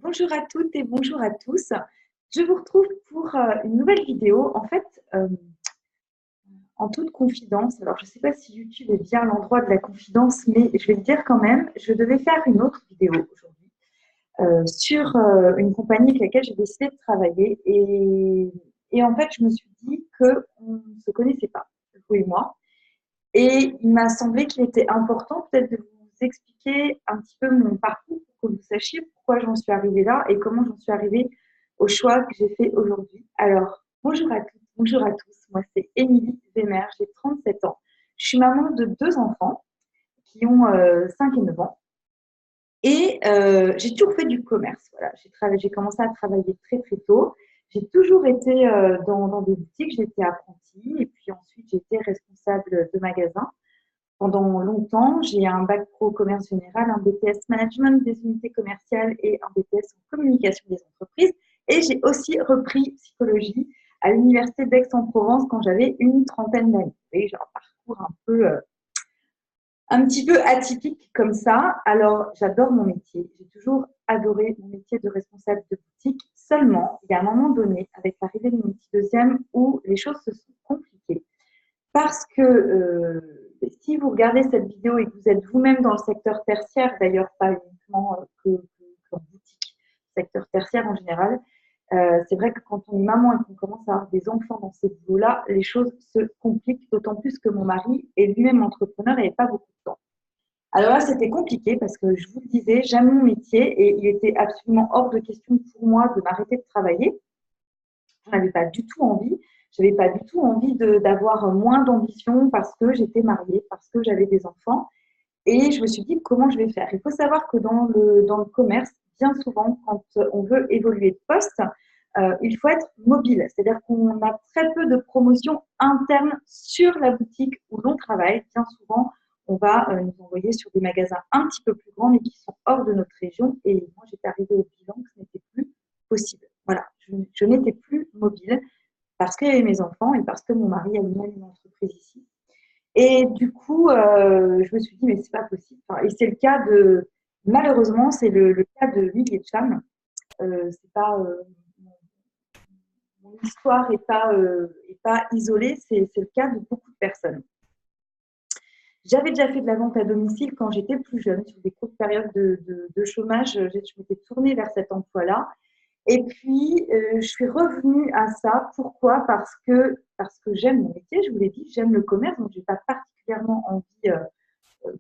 Bonjour à toutes et bonjour à tous. Je vous retrouve pour une nouvelle vidéo. En fait, en toute confidence, alors je ne sais pas si YouTube est bien l'endroit de la confidence, mais je vais le dire quand même, je devais faire une autre vidéo aujourd'hui sur une compagnie avec laquelle j'ai décidé de travailler. Et en fait, je me suis dit qu'on ne se connaissait pas, vous et moi. Et il m'a semblé qu'il était important peut-être de vous expliquer un petit peu mon parcours pour que vous sachiez pourquoi j'en suis arrivée là et comment j'en suis arrivée au choix que j'ai fait aujourd'hui. Alors, bonjour à toutes, bonjour à tous. Moi, c'est Émilie Zémer, j'ai 37 ans. Je suis maman de deux enfants qui ont 5 et 9 ans. Et j'ai toujours fait du commerce. Voilà. J'ai commencé à travailler très, très tôt. J'ai toujours été dans des boutiques. J'étais apprentie et puis ensuite, j'étais responsable de magasin. Pendant longtemps, j'ai un bac pro commerce général, un BTS management des unités commerciales et un BTS en communication des entreprises. Et j'ai aussi repris psychologie à l'université d'Aix-en-Provence quand j'avais une trentaine d'années. Et j'ai un parcours un petit peu atypique comme ça. Alors, j'adore mon métier. J'ai toujours adoré mon métier de responsable de boutique. Seulement, il y a un moment donné, avec l'arrivée de mon petit deuxième, où les choses se sont compliquées. Parce que si vous regardez cette vidéo et que vous êtes vous-même dans le secteur tertiaire, d'ailleurs pas uniquement qu'en boutique, secteur tertiaire en général, c'est vrai que quand on est maman et qu'on commence à avoir des enfants dans ces boulots-là, les choses se compliquent, d'autant plus que mon mari est lui-même entrepreneur et n'avait pas beaucoup de temps. Alors là, c'était compliqué parce que je vous le disais, j'aime mon métier et il était absolument hors de question pour moi de m'arrêter de travailler. Je n'avais pas du tout envie. Je n'avais pas du tout envie d'avoir moins d'ambition parce que j'étais mariée, parce que j'avais des enfants. Et je me suis dit, comment je vais faire? Il faut savoir que dans le commerce, bien souvent, quand on veut évoluer de poste, il faut être mobile. C'est-à-dire qu'on a très peu de promotions internes sur la boutique où l'on travaille. Bien souvent, on va nous envoyer sur des magasins un petit peu plus grands, mais qui sont hors de notre région. Et moi, j'étais arrivée au bilan que ce n'était plus possible. Voilà, je n'étais plus mobile parce qu'il y avait mes enfants et parce que mon mari a lui-même une entreprise ici. Et du coup, je me suis dit, mais c'est pas possible. Enfin, et c'est le cas de, malheureusement, c'est le cas de milliers de femmes. C'est pas, mon histoire est pas isolée, c'est le cas de beaucoup de personnes. J'avais déjà fait de la vente à domicile quand j'étais plus jeune, sur des courtes périodes de chômage. Je m'étais tournée vers cet emploi-là. Et puis, je suis revenue à ça. Pourquoi? Parce que j'aime mon métier, je vous l'ai dit, j'aime le commerce, donc je n'ai pas particulièrement envie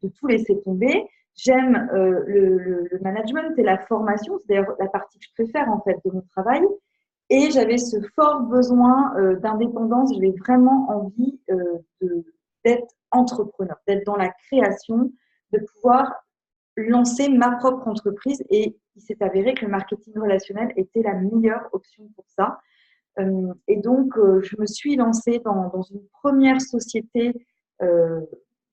de tout laisser tomber. J'aime le management et la formation, c'est d'ailleurs la partie que je préfère en fait de mon travail. Et j'avais ce fort besoin d'indépendance, j'avais vraiment envie d'être entrepreneur, d'être dans la création, de pouvoir lancer ma propre entreprise. Et il s'est avéré que le marketing relationnel était la meilleure option pour ça. Et donc, je me suis lancée dans une première société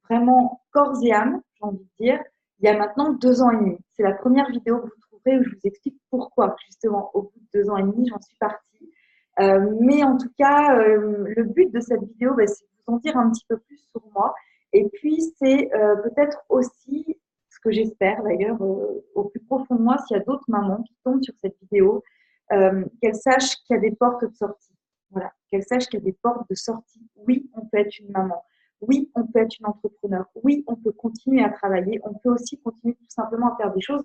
vraiment corps et âme, j'ai envie de dire, il y a maintenant 2 ans et demi. C'est la première vidéo que vous trouverez où je vous explique pourquoi, justement, au bout de 2 ans et demi, j'en suis partie. Mais en tout cas, le but de cette vidéo, bah, c'est de vous en dire un petit peu plus sur moi. Et puis, c'est peut-être aussi, ce que j'espère d'ailleurs, au plus profond de moi, s'il y a d'autres mamans qui tombent sur cette vidéo, qu'elles sachent qu'il y a des portes de sortie. Voilà, qu'elles sachent qu'il y a des portes de sortie. Oui, on peut être une maman. Oui, on peut être une entrepreneur. Oui, on peut continuer à travailler. On peut aussi continuer tout simplement à faire des choses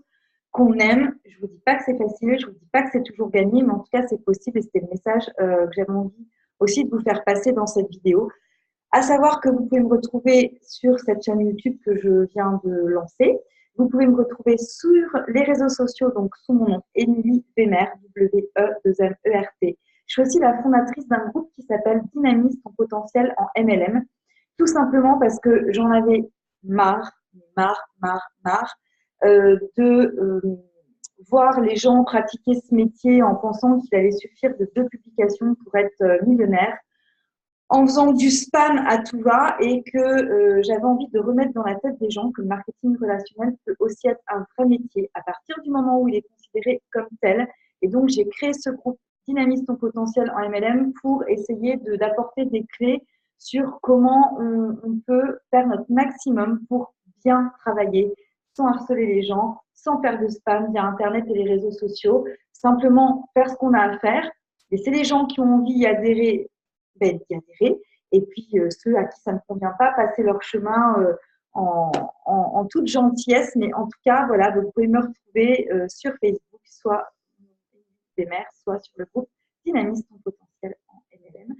qu'on aime. Je ne vous dis pas que c'est facile, je ne vous dis pas que c'est toujours gagné, mais en tout cas, c'est possible et c'était le message que j'avais envie aussi de vous faire passer dans cette vidéo. À savoir que vous pouvez me retrouver sur cette chaîne YouTube que je viens de lancer. Vous pouvez me retrouver sur les réseaux sociaux, donc sous mon nom, Émilie Wemer, W-E-2-M-E-R-T. Je suis aussi la fondatrice d'un groupe qui s'appelle Dynamisme en potentiel en MLM, tout simplement parce que j'en avais marre, marre voir les gens pratiquer ce métier en pensant qu'il allait suffire de 2 publications pour être millionnaire, en faisant du spam à tout va et que j'avais envie de remettre dans la tête des gens que le marketing relationnel peut aussi être un vrai métier à partir du moment où il est considéré comme tel. Et donc, j'ai créé ce groupe Dynamisme ton potentiel en MLM pour essayer d'apporter des clés sur comment on peut faire notre maximum pour bien travailler sans harceler les gens, sans faire de spam via Internet et les réseaux sociaux. Simplement faire ce qu'on a à faire, laisser les gens qui ont envie d'y adhérer, d'y adhérer. Et puis ceux à qui ça ne convient pas, passer leur chemin en toute gentillesse. Mais en tout cas, voilà, vous pouvez me retrouver sur Facebook, soit des mères, soit sur le groupe Dynamisme ton potentiel en MLM.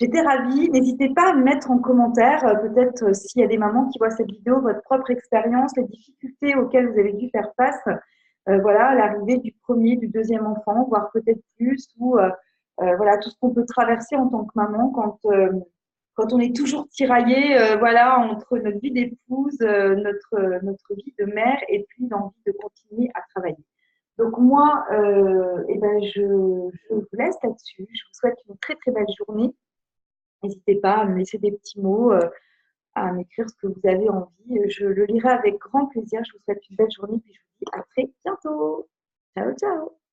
J'étais ravie. N'hésitez pas à me mettre en commentaire, peut-être s'il y a des mamans qui voient cette vidéo, votre propre expérience, les difficultés auxquelles vous avez dû faire face, voilà, à l'arrivée du premier, du deuxième enfant, voire peut-être plus, ou voilà, tout ce qu'on peut traverser en tant que maman quand on est toujours tiraillé, voilà, entre notre vie d'épouse, notre vie de mère, et puis l'envie de continuer à travailler. Donc moi, eh ben, je vous laisse là-dessus. Je vous souhaite une très très belle journée. N'hésitez pas à me laisser des petits mots, à m'écrire ce que vous avez envie. Je le lirai avec grand plaisir. Je vous souhaite une belle journée et je vous dis à très bientôt. Ciao, ciao.